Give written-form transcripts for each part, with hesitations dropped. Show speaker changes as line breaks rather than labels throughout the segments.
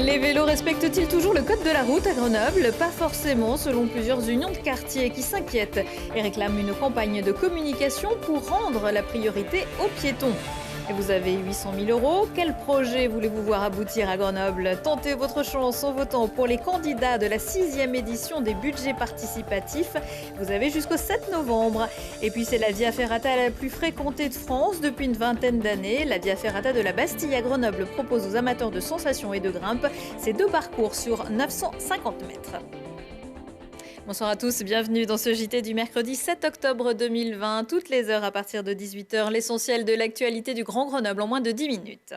Les vélos respectent-ils toujours le code de la route à Grenoble? Pas forcément, selon plusieurs unions de quartier qui s'inquiètent et réclament une campagne de communication pour rendre la priorité aux piétons. Et vous avez 800 000 €. Quel projet voulez-vous voir aboutir à Grenoble? Tentez votre chance en votant pour les candidats de la 6e édition des budgets participatifs. Vous avez jusqu'au 7 novembre. Et puis c'est la Via Ferrata la plus fréquentée de France depuis une vingtaine d'années. La Via Ferrata de la Bastille à Grenoble propose aux amateurs de sensations et de grimpe ces deux parcours sur 950 mètres. Bonsoir à tous, bienvenue dans ce JT du mercredi 7 octobre 2020. Toutes les heures à partir de 18h, l'essentiel de l'actualité du Grand Grenoble en moins de 10 minutes.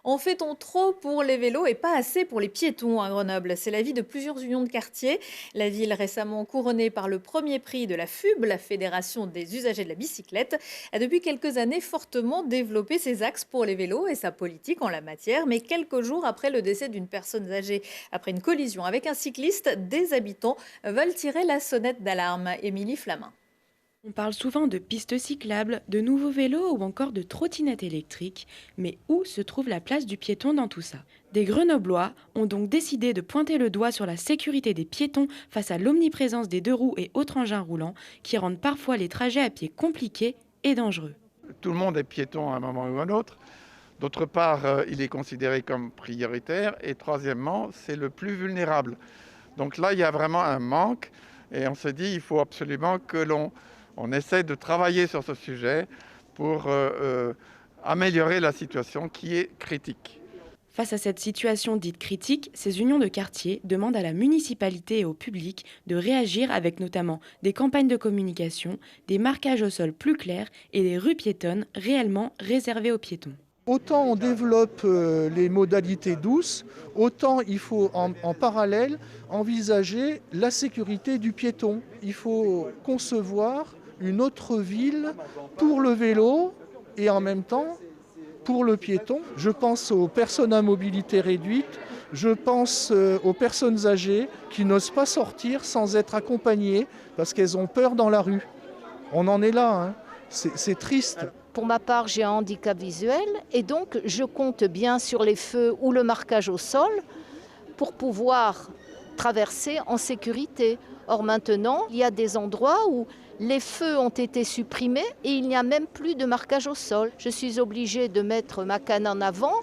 En fait-on trop pour les vélos et pas assez pour les piétons à Grenoble? C'est l'avis de plusieurs unions de quartier. La ville, récemment couronnée par le premier prix de la FUB, la Fédération des usagers de la bicyclette, a depuis quelques années fortement développé ses axes pour les vélos et sa politique en la matière. Mais quelques jours après le décès d'une personne âgée après une collision avec un cycliste, des habitants veulent tirer la sonnette d'alarme. Émilie Flamin.
On parle souvent de pistes cyclables, de nouveaux vélos ou encore de trottinettes électriques, mais où se trouve la place du piéton dans tout ça? Des Grenoblois ont donc décidé de pointer le doigt sur la sécurité des piétons face à l'omniprésence des deux roues et autres engins roulants qui rendent parfois les trajets à pied compliqués et dangereux.
Tout le monde est piéton à un moment ou à un autre. D'autre part, il est considéré comme prioritaire. Et troisièmement, c'est le plus vulnérable. Donc là, il y a vraiment un manque. Et on se dit qu'il faut absolument que l'on essaie de travailler sur ce sujet pour améliorer la situation qui est critique.
Face à cette situation dite critique, ces unions de quartier demandent à la municipalité et au public de réagir avec notamment des campagnes de communication, des marquages au sol plus clairs et des rues piétonnes réellement réservées aux piétons.
Autant on développe les modalités douces, autant il faut en parallèle envisager la sécurité du piéton. Il faut concevoir une autre ville pour le vélo et en même temps pour le piéton. Je pense aux personnes à mobilité réduite, je pense aux personnes âgées qui n'osent pas sortir sans être accompagnées parce qu'elles ont peur dans la rue. On en est là, hein. C'est triste.
Pour ma part, j'ai un handicap visuel et donc je compte bien sur les feux ou le marquage au sol pour pouvoir traverser en sécurité. Or maintenant, il y a des endroits où les feux ont été supprimés et il n'y a même plus de marquage au sol. Je suis obligée de mettre ma canne en avant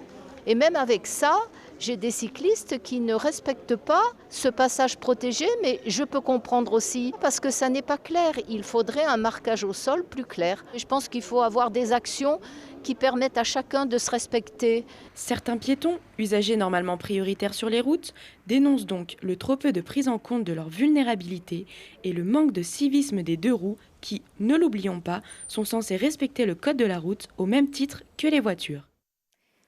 et même avec ça, j'ai des cyclistes qui ne respectent pas ce passage protégé, mais je peux comprendre aussi parce que ça n'est pas clair. Il faudrait un marquage au sol plus clair. Je pense qu'il faut avoir des actions qui permettent à chacun de se respecter.
Certains piétons, usagers normalement prioritaires sur les routes, dénoncent donc le trop peu de prise en compte de leur vulnérabilité et le manque de civisme des deux roues qui, ne l'oublions pas, sont censés respecter le code de la route au même titre que les voitures.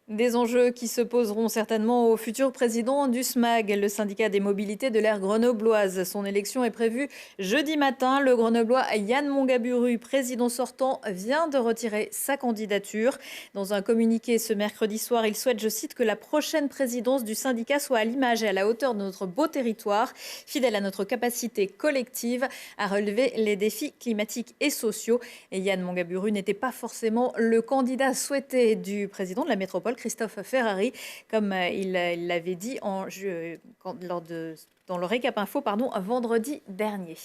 Des enjeux qui se poseront certainement au futur président du SMAG, le syndicat des mobilités de l'aire grenobloise. Son élection est prévue jeudi matin. Le grenoblois Yann Mongaburu, président sortant, vient de retirer sa candidature. Dans un communiqué ce mercredi soir, il souhaite, je cite, que la prochaine présidence du syndicat soit à l'image et à la hauteur de notre beau territoire, fidèle à notre capacité collective à relever les défis climatiques et sociaux. Et Yann Mongaburu n'était pas forcément le candidat souhaité du président de la métropole, Christophe Ferrari, comme il l'avait dit dans le Récap Info vendredi dernier.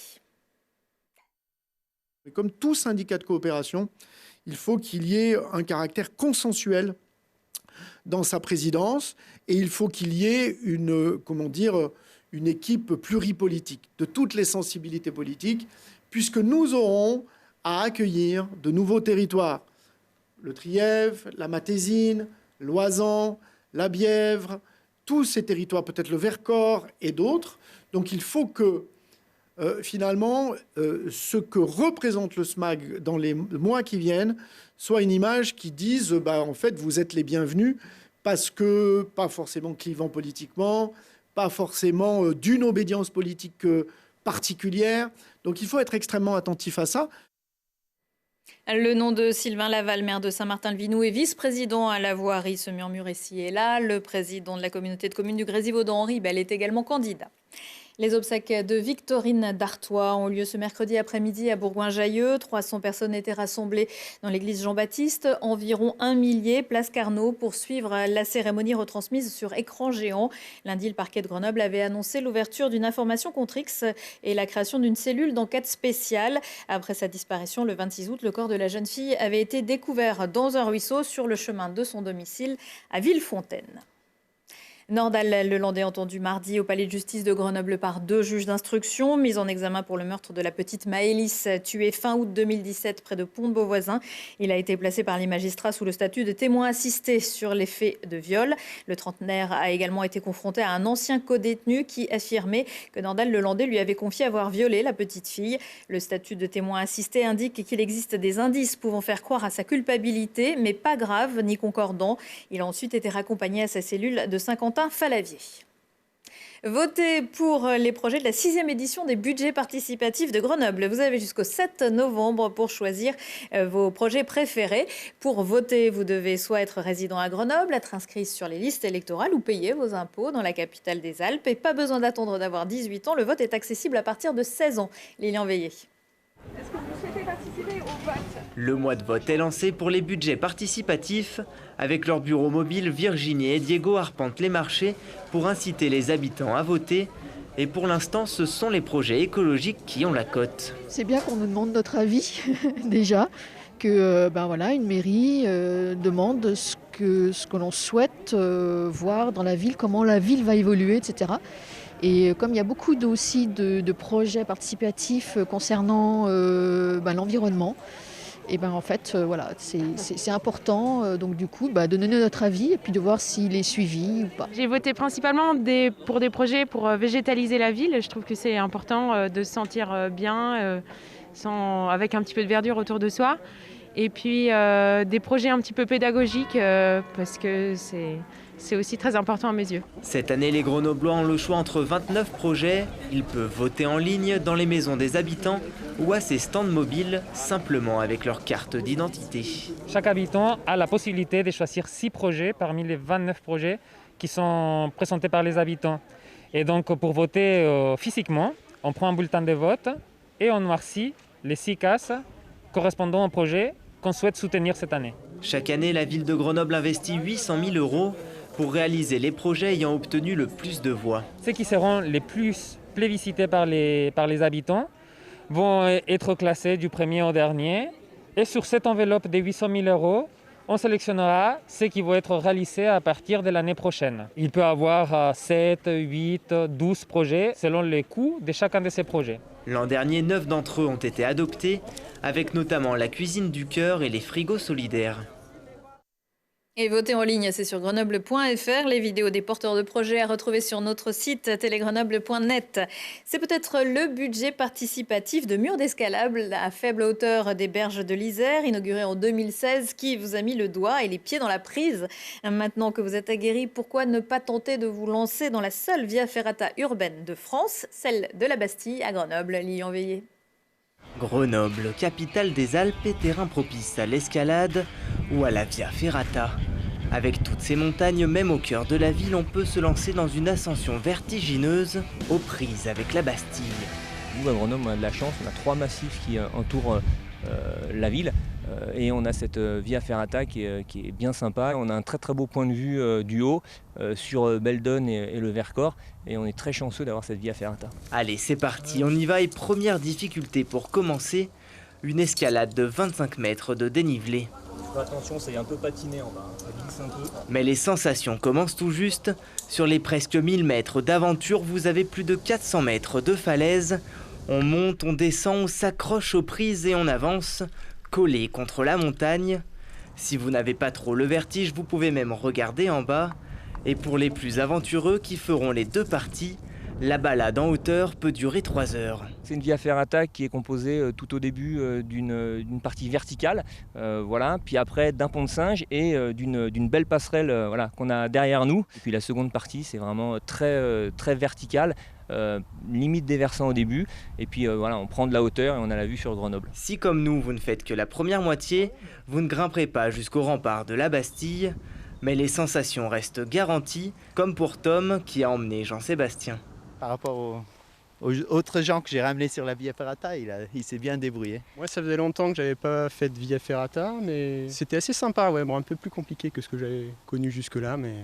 Comme tout syndicat de coopération, il faut qu'il y ait un caractère consensuel dans sa présidence et il faut qu'il y ait une équipe pluripolitique de toutes les sensibilités politiques, puisque nous aurons à accueillir de nouveaux territoires. Le Trièves, la Matésine, l'Oisan, la Bièvre, tous ces territoires, peut-être le Vercors et d'autres. Donc il faut que, finalement, ce que représente le SMAG dans les mois qui viennent soit une image qui dise, en fait, vous êtes les bienvenus, parce que, pas forcément clivant politiquement, pas forcément d'une obédience politique particulière. Donc il faut être extrêmement attentif à ça.
Le nom de Sylvain Laval, maire de Saint-Martin-le-Vinoux et vice-président à la voirie, se murmure ici et là. Le président de la communauté de communes du Grésivaudan, Henri Bell, est également candidat. Les obsèques de Victorine d'Artois ont lieu ce mercredi après-midi à Bourgoin-Jallieu. 300 personnes étaient rassemblées dans l'église Jean-Baptiste. Environ 1 millier, place Carnot, pour suivre la cérémonie retransmise sur écran géant. Lundi, le parquet de Grenoble avait annoncé l'ouverture d'une information contre X et la création d'une cellule d'enquête spéciale. Après sa disparition le 26 août, le corps de la jeune fille avait été découvert dans un ruisseau sur le chemin de son domicile à Villefontaine. Nordal Lelandais entendu mardi au palais de justice de Grenoble par 2 juges d'instruction, mis en examen pour le meurtre de la petite Maëlys, tuée fin août 2017 près de Pont-de-Beauvoisin. Il a été placé par les magistrats sous le statut de témoin assisté sur les faits de viol. Le trentenaire a également été confronté à un ancien codétenu qui affirmait que Nordal Lelandais lui avait confié avoir violé la petite fille. Le statut de témoin assisté indique qu'il existe des indices pouvant faire croire à sa culpabilité, mais pas graves ni concordants. Il a ensuite été raccompagné à sa cellule de Saint-Quentin Falavier. Votez pour les projets de la 6e édition des budgets participatifs de Grenoble. Vous avez jusqu'au 7 novembre pour choisir vos projets préférés. Pour voter, vous devez soit être résident à Grenoble, être inscrit sur les listes électorales ou payer vos impôts dans la capitale des Alpes. Et pas besoin d'attendre d'avoir 18 ans. Le vote est accessible à partir de 16 ans. Lilian Veillé.
Est-ce que vous souhaitez participer au vote ?
Le mois de vote est lancé pour les budgets participatifs. Avec leur bureau mobile, Virginie et Diego arpentent les marchés pour inciter les habitants à voter. Et pour l'instant, ce sont les projets écologiques qui ont la cote.
C'est bien qu'on nous demande notre avis, déjà, que une mairie demande ce que l'on souhaite voir dans la ville, comment la ville va évoluer, etc. Et comme il y a beaucoup aussi de projets participatifs concernant l'environnement, et c'est important donc du coup de donner notre avis et puis de voir s'il est suivi ou pas.
J'ai voté principalement pour des projets pour végétaliser la ville. Je trouve que c'est important de se sentir bien avec un petit peu de verdure autour de soi. Et puis des projets un petit peu pédagogiques parce que c'est aussi très important à mes yeux.
Cette année, les Grenoblois ont le choix entre 29 projets. Ils peuvent voter en ligne dans les maisons des habitants ou à ces stands mobiles, simplement avec leur carte d'identité.
Chaque habitant a la possibilité de choisir 6 projets parmi les 29 projets qui sont présentés par les habitants. Et donc pour voter physiquement, on prend un bulletin de vote et on noircit les 6 cases correspondant au projet qu'on souhaite soutenir cette année.
Chaque année, la ville de Grenoble investit 800 000 € pour réaliser les projets ayant obtenu le plus de voix.
Ceux qui seront les plus plébiscités par les habitants vont être classés du premier au dernier. Et sur cette enveloppe de 800 000 €, on sélectionnera ceux qui vont être réalisés à partir de l'année prochaine. Il peut y avoir 7, 8, 12 projets selon les coûts de chacun de ces projets.
L'an dernier, 9 d'entre eux ont été adoptés, avec notamment la cuisine du cœur et les frigos solidaires.
Et voter en ligne, c'est sur grenoble.fr. Les vidéos des porteurs de projets à retrouver sur notre site télégrenoble.net. C'est peut-être le budget participatif de murs d'escalade à faible hauteur des berges de l'Isère, inauguré en 2016, qui vous a mis le doigt et les pieds dans la prise. Maintenant que vous êtes aguerri, pourquoi ne pas tenter de vous lancer dans la seule via ferrata urbaine de France, celle de la Bastille à Grenoble. Lilian Veillé.
Grenoble, capitale des Alpes et terrain propice à l'escalade ou à la Via Ferrata. Avec toutes ces montagnes, même au cœur de la ville, on peut se lancer dans une ascension vertigineuse aux prises avec la Bastille.
Nous, à Grenoble, on a de la chance, on a 3 massifs qui entourent la ville et on a cette Via Ferrata qui est bien sympa. On a un très très beau point de vue du haut sur Beldon et le Vercors et on est très chanceux d'avoir cette Via Ferrata.
Allez, c'est parti, on y va et première difficulté pour commencer, une escalade de 25 mètres de dénivelé.
Attention, c'est un peu patiné en bas, ça glisse un peu.
Mais les sensations commencent tout juste. Sur les presque 1000 mètres d'aventure, vous avez plus de 400 mètres de falaise. On monte, on descend, on s'accroche aux prises et on avance, collé contre la montagne. Si vous n'avez pas trop le vertige, vous pouvez même regarder en bas. Et pour les plus aventureux qui feront les 2 parties, la balade en hauteur peut durer 3 heures.
C'est une Via Ferrata qui est composée tout au début d'une partie verticale, puis après d'un pont de singe et d'une belle passerelle qu'on a derrière nous. Et puis la seconde partie, c'est vraiment très verticale, limite déversant au début. Et puis on prend de la hauteur et on a la vue sur Grenoble.
Si comme nous, vous ne faites que la première moitié, vous ne grimperez pas jusqu'au rempart de la Bastille, mais les sensations restent garanties, comme pour Tom qui a emmené Jean-Sébastien.
Par rapport autres gens que j'ai ramenés sur la Via Ferrata, il s'est bien débrouillé.
Moi, ça faisait longtemps que j'avais pas fait de Via Ferrata, mais c'était assez sympa, ouais, bon, un peu plus compliqué que ce que j'avais connu jusque-là, mais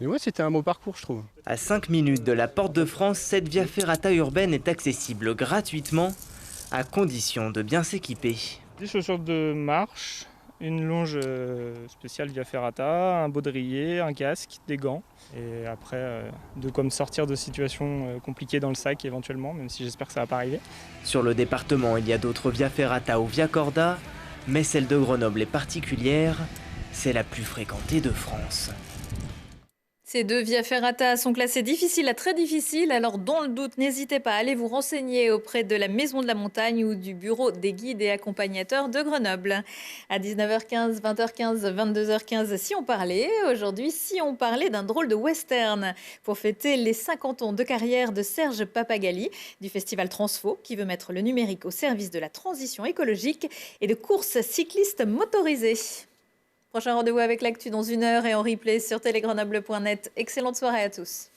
ouais, c'était un beau parcours, je trouve.
À 5 minutes de la Porte de France, cette Via Ferrata urbaine est accessible gratuitement, à condition de bien s'équiper.
Des chaussures de marche, une longe spéciale Via Ferrata, un baudrier, un casque, des gants. Et après, de quoi me sortir de situations compliquées dans le sac éventuellement, même si j'espère que ça va pas arriver.
Sur le département, il y a d'autres Via Ferrata ou Via Corda, mais celle de Grenoble est particulière, c'est la plus fréquentée de France.
Ces 2 Via Ferrata sont classées difficiles à très difficiles, alors dans le doute, n'hésitez pas à aller vous renseigner auprès de la Maison de la Montagne ou du bureau des guides et accompagnateurs de Grenoble. À 19h15, 20h15, 22h15, si on parlait d'un drôle de western pour fêter les 50 ans de carrière de Serge Papagali du festival Transfo qui veut mettre le numérique au service de la transition écologique et de courses cyclistes motorisées. Prochain rendez-vous avec l'actu dans 1 heure et en replay sur telegrenoble.net. Excellente soirée à tous.